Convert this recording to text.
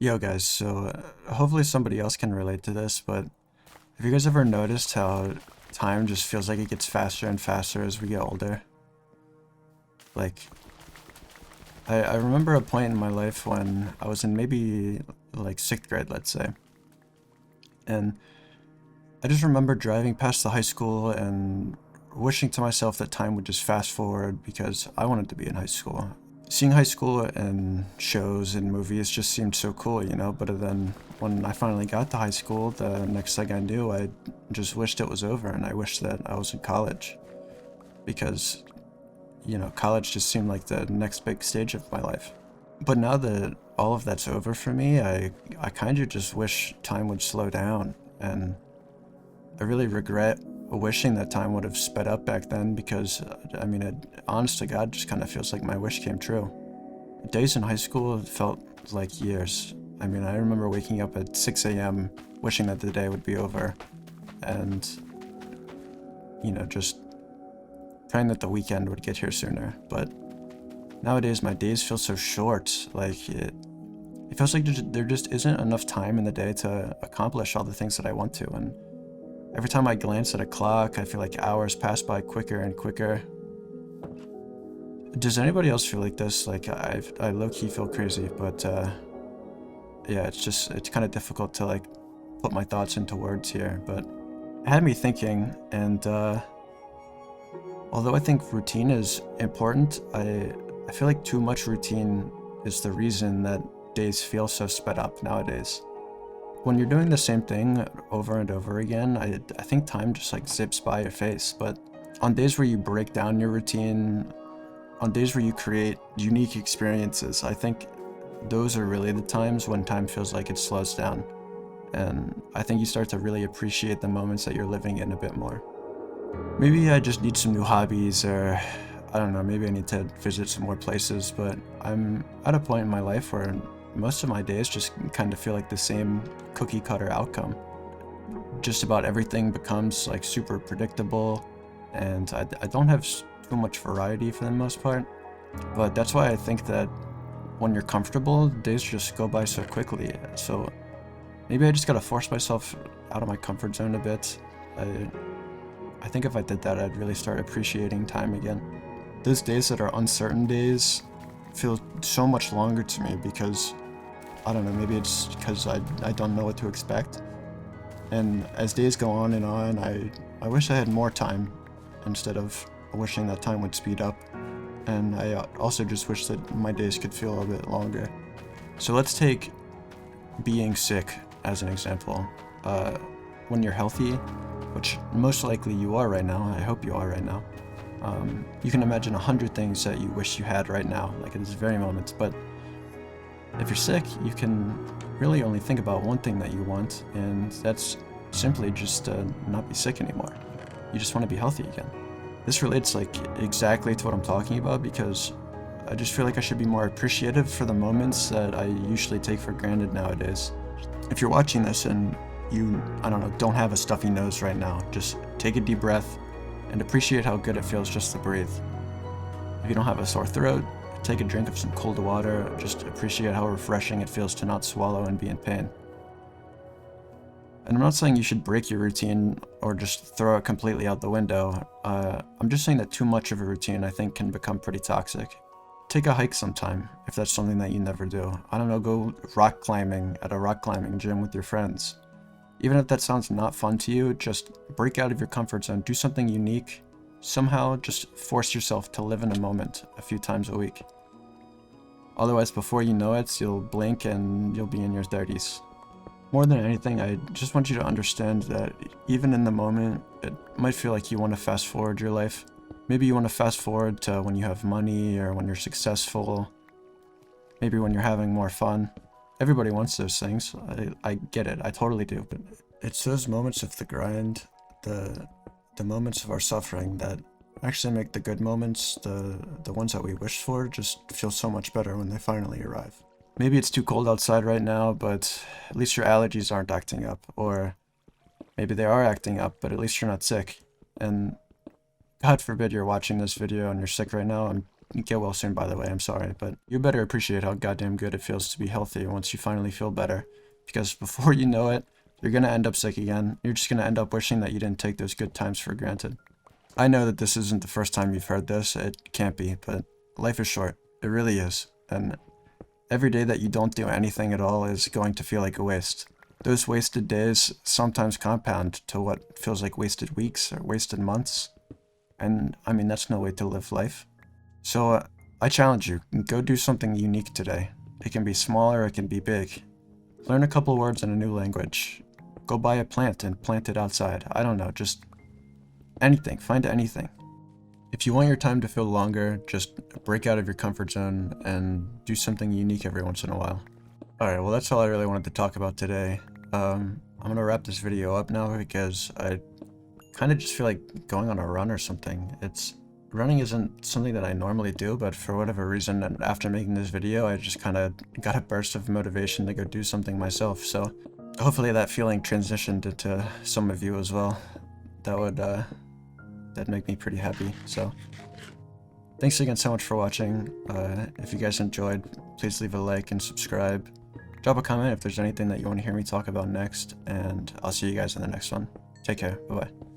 Yo guys, hopefully somebody else can relate to this, but have you guys ever noticed how time just feels like it gets faster and faster as we get older? Like, I remember a point in my life when I was in maybe like 6th grade, let's say, and I just remember driving past the high school and wishing to myself that time would just fast forward because I wanted to be in high school. Seeing high school and shows and movies just seemed so cool, you know, but then when I finally got to high school, the next thing I knew, I just wished it was over and I wished that I was in college because, you know, college just seemed like the next big stage of my life. But now that all of that's over for me, I kind of just wish time would slow down, and I really regret wishing that time would have sped up back then because, I mean, it, honest to God, just kind of feels like my wish came true. Days in high school felt like years. I mean, I remember waking up at 6 a.m. wishing that the day would be over and, you know, just praying that the weekend would get here sooner. But nowadays, my days feel so short. Like, it feels like there just isn't enough time in the day to accomplish all the things that I want to. And every time I glance at a clock, I feel like hours pass by quicker and quicker. Does anybody else feel like this? Like, I low-key feel crazy, but yeah, it's kind of difficult to like put my thoughts into words here, but it had me thinking, and although I think routine is important, I feel like too much routine is the reason that days feel so sped up nowadays. When you're doing the same thing over and over again, I think time just like zips by your face, but on days where you break down your routine, on days where you create unique experiences, I think those are really the times when time feels like it slows down. And I think you start to really appreciate the moments that you're living in a bit more. Maybe I just need some new hobbies, or I don't know, maybe I need to visit some more places, but I'm at a point in my life where most of my days just kind of feel like the same cookie cutter outcome. Just about everything becomes like super predictable, and I don't have too much variety for the most part. But that's why I think that when you're comfortable, days just go by so quickly. So maybe I just gotta force myself out of my comfort zone a bit. I think if I did that, I'd really start appreciating time again. Those days that are uncertain days feel so much longer to me because, I don't know, maybe it's because I don't know what to expect. And as days go on and on, I wish I had more time instead of wishing that time would speed up. And I also just wish that my days could feel a bit longer. So let's take being sick as an example. When you're healthy, which most likely you are right now, I hope you are right now, you can imagine 100 things that you wish you had right now, like at this very moment. But if you're sick, you can really only think about one thing that you want, and that's simply just not be sick anymore. You just want to be healthy again. This relates like exactly to what I'm talking about because I just feel like I should be more appreciative for the moments that I usually take for granted nowadays. If you're watching this and you, I don't know, don't have a stuffy nose right now, just take a deep breath and appreciate how good it feels just to breathe. If you don't have a sore throat, take a drink of some cold water, just appreciate how refreshing it feels to not swallow and be in pain. And I'm not saying you should break your routine or just throw it completely out the window. I'm just saying that too much of a routine I think can become pretty toxic. Take a hike sometime, if that's something that you never do. I don't know, go rock climbing at a rock climbing gym with your friends. Even if that sounds not fun to you, just break out of your comfort zone, do something unique. Somehow just force yourself to live in a moment a few times a week. Otherwise, before you know it, you'll blink and you'll be in your 30s. More than anything, I just want you to understand that even in the moment, it might feel like you want to fast forward your life. Maybe you want to fast forward to when you have money or when you're successful. Maybe when you're having more fun. Everybody wants those things. I get it. I totally do. But it's those moments of the grind, the moments of our suffering that actually make the good moments, the ones that we wish for, just feel so much better when they finally arrive. Maybe it's too cold outside right now, but at least your allergies aren't acting up. Or maybe they are acting up, but at least you're not sick. And God forbid you're watching this video and you're sick right now. I'm get well soon, by the way, I'm sorry, but you better appreciate how goddamn good it feels to be healthy once you finally feel better. Because before you know it, you're gonna end up sick again. You're just gonna end up wishing that you didn't take those good times for granted. I know that this isn't the first time you've heard this, it can't be, but life is short. It really is. And every day that you don't do anything at all is going to feel like a waste. Those wasted days sometimes compound to what feels like wasted weeks or wasted months. And I mean, that's no way to live life. So I challenge you, go do something unique today. It can be small or it can be big. Learn a couple words in a new language. Go buy a plant and plant it outside. I don't know, just anything. Find anything. If you want your time to feel longer, just break out of your comfort zone and do something unique every once in a while. Alright, well that's all I really wanted to talk about today. I'm gonna wrap this video up now because I kind of just feel like going on a run or something. Running isn't something that I normally do, but for whatever reason, after making this video, I just kind of got a burst of motivation to go do something myself. So hopefully that feeling transitioned into some of you as well. That'd make me pretty happy. So thanks again so much for watching. If you guys enjoyed, please leave a like and subscribe. Drop a comment if there's anything that you want to hear me talk about next, and I'll see you guys in the next one. Take care. Bye-bye.